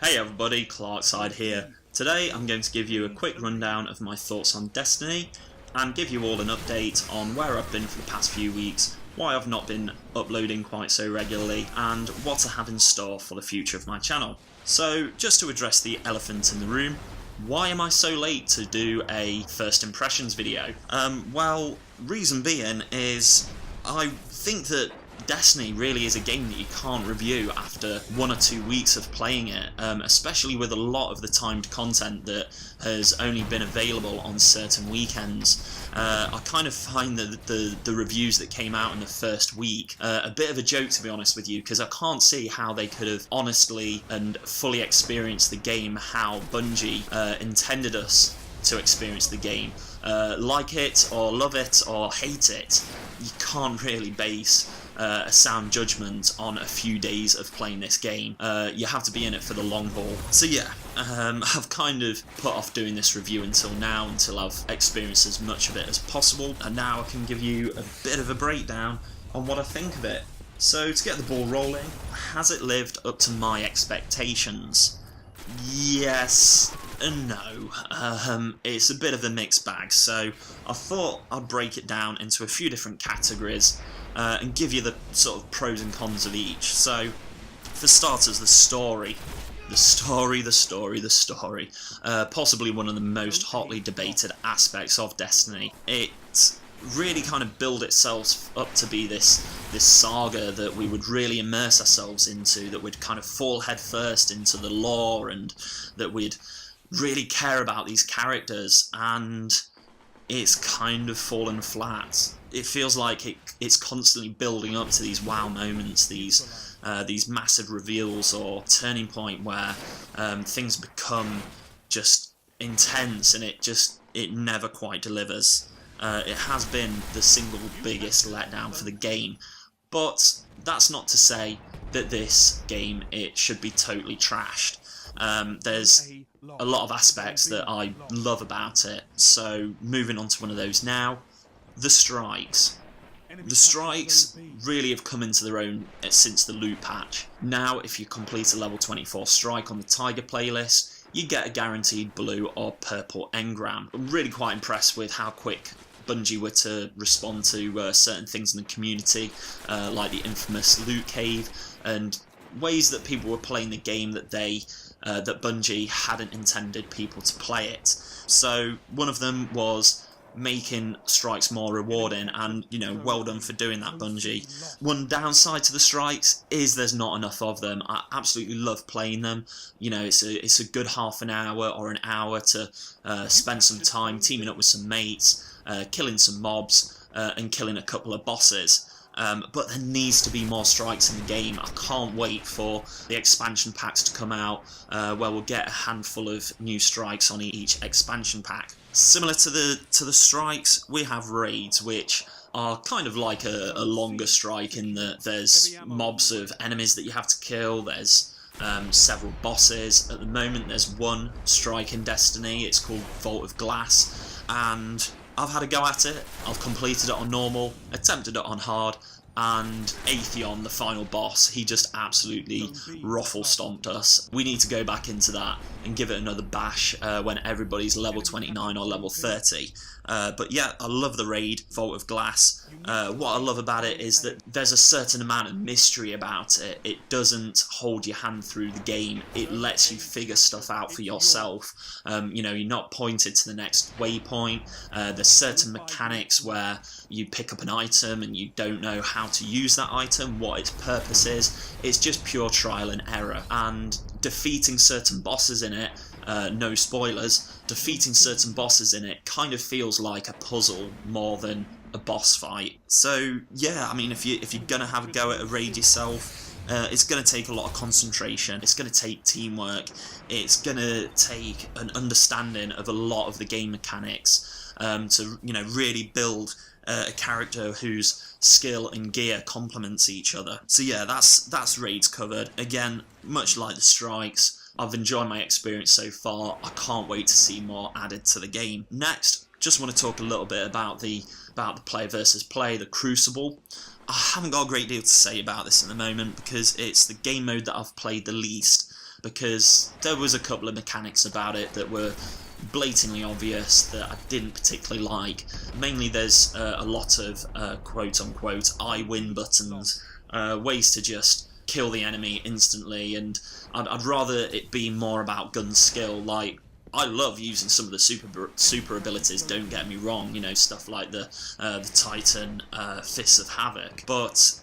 Hey everybody, CLARKSIDE here. Today I'm going to give you a quick rundown of my thoughts on Destiny and give you all an update on where I've been for the past few weeks, why I've not been uploading quite so regularly, and what I have in store for the future of my channel. So, just to address the elephant in the room, why am I so late to do a first impressions video? Well, reason being is I think that Destiny really is a game that you can't review after 1 or 2 weeks of playing it, especially with a lot of the timed content that has only been available on certain weekends. I kind of find that the reviews that came out in the first week a bit of a joke, to be honest with you, because I can't see how they could have honestly and fully experienced the game how Bungie intended us to experience the game. Like it, or love it, or hate it, you can't really base a sound judgment on a few days of playing this game. You have to be in it for the long haul. So yeah, I've kind of put off doing this review until now, until I've experienced as much of it as possible, and now I can give you a bit of a breakdown on what I think of it. So to get the ball rolling, has it lived up to my expectations? Yes and no. It's a bit of a mixed bag, so I thought I'd break it down into a few different categories and give you the sort of pros and cons of each. So, for starters, the story. Possibly one of the most hotly debated aspects of Destiny. It really kind of built itself up to be this saga that we would really immerse ourselves into, that we'd kind of fall headfirst into the lore, and that we'd really care about these characters, and it's kind of fallen flat. It feels like it's constantly building up to these wow moments, these massive reveals or turning point where things become just intense, and it never quite delivers. It has been the single biggest letdown for the game, but that's not to say that this game, it should be totally trashed. There's a lot of aspects that I love about it, so moving on to one of those now. The strikes. The strikes really have come into their own since the loot patch. Now, if you complete a level 24 strike on the Tiger playlist, you get a guaranteed blue or purple engram. I'm really quite impressed with how quick Bungie were to respond to certain things in the community, like the infamous loot cave, and ways that people were playing the game that that Bungie hadn't intended people to play it. So one of them was making strikes more rewarding, and well done for doing that, Bungie. One downside to the strikes is there's not enough of them. I absolutely love playing them. It's a good half an hour or an hour to spend some time teaming up with some mates, killing some mobs, and killing a couple of bosses. But there needs to be more strikes in the game. I can't wait for the expansion packs to come out, where we'll get a handful of new strikes on each expansion pack. Similar to the strikes, we have raids, which are kind of like a longer strike in that there's mobs of enemies that you have to kill, there's several bosses. At the moment there's one strike in Destiny, it's called Vault of Glass, and I've had a go at it. I've completed it on normal, attempted it on hard, and Atheon, the final boss, he just absolutely ruffle-stomped us. We need to go back into that and give it another bash when everybody's level 29 or level 30. But yeah, I love the raid, Vault of Glass. What I love about it is that there's a certain amount of mystery about it. It doesn't hold your hand through the game. It lets you figure stuff out for yourself. You're not pointed to the next waypoint. There's certain mechanics where you pick up an item and you don't know how to use that item, what its purpose is. It's just pure trial and error. And defeating certain bosses in it, no spoilers, defeating certain bosses in it kind of feels like a puzzle more than a boss fight. So yeah, I mean, if you're gonna have a go at a raid yourself, it's going to take a lot of concentration, it's going to take teamwork, it's going to take an understanding of a lot of the game mechanics to really build a character whose skill and gear complements each other. So yeah, that's raids covered. Again, much like the strikes, I've enjoyed my experience so far. I can't wait to see more added to the game. Next, just want to talk a little bit about the player versus play, the Crucible. I haven't got a great deal to say about this at the moment because it's the game mode that I've played the least. because there was a couple of mechanics about it that were blatantly obvious that I didn't particularly like. Mainly there's a lot of quote-unquote I win buttons, ways to just kill the enemy instantly, and I'd rather it be more about gun skill. Like, I love using some of the super abilities, don't get me wrong, you know, stuff like the Titan Fists of Havoc, but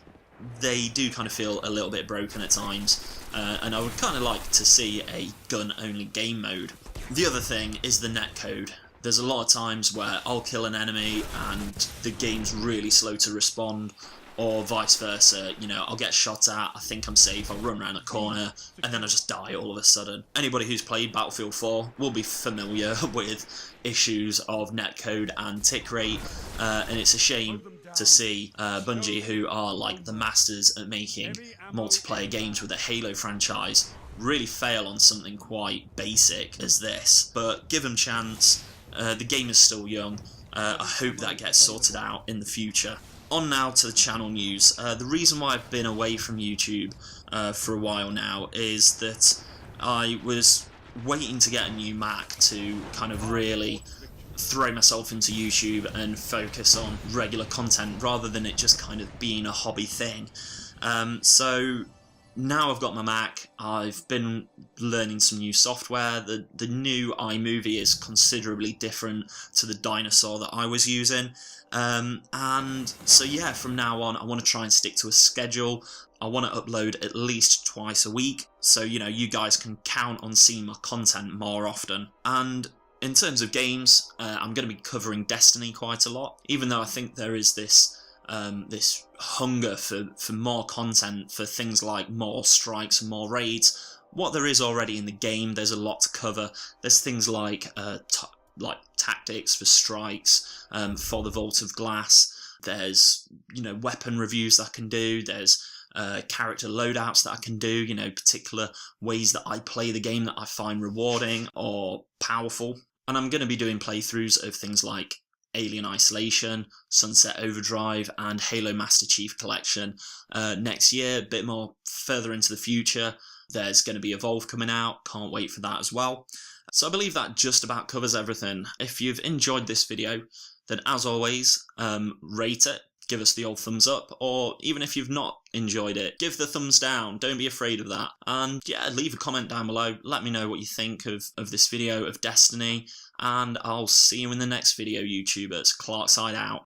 they do kind of feel a little bit broken at times, and I would kind of like to see a gun-only game mode. The other thing is the netcode. There's a lot of times where I'll kill an enemy and the game's really slow to respond, or vice versa. You know, I'll get shot at, I think I'm safe, I'll run around a corner, and then I just die all of a sudden. Anybody who's played Battlefield 4 will be familiar with issues of netcode and tick rate, and it's a shame to see Bungie, who are like the masters at making multiplayer games with the Halo franchise, really fail on something quite basic as this. But give them chance, the game is still young, I hope that gets sorted out in the future. On now to the channel news. The reason why I've been away from YouTube for a while now is that I was waiting to get a new Mac to kind of really throw myself into YouTube and focus on regular content rather than it just kind of being a hobby thing. So now I've got my Mac, I've been learning some new software. The new iMovie is considerably different to the dinosaur that I was using. And so yeah, from now on I want to try and stick to a schedule. I want to upload at least twice a week, so you know, you guys can count on seeing my content more often. And in terms of games, I'm going to be covering Destiny quite a lot, even though I think there is this this hunger for more content, for things like more strikes and more raids. What there is already in the game, there's a lot to cover. There's things like tactics for strikes, for the Vault of Glass. There's, you know, weapon reviews that I can do. There's character loadouts that I can do, you know, particular ways that I play the game that I find rewarding or powerful. And I'm going to be doing playthroughs of things like Alien Isolation, Sunset Overdrive, and Halo Master Chief Collection next year, a bit more further into the future. There's going to be Evolve coming out, can't wait for that as well. So I believe that just about covers everything. If you've enjoyed this video, then as always, rate it, give us the old thumbs up, or even if you've not enjoyed it, give the thumbs down, don't be afraid of that. And yeah, leave a comment down below, let me know what you think of this video of Destiny, and I'll see you in the next video, YouTubers. CLARKSIDE out.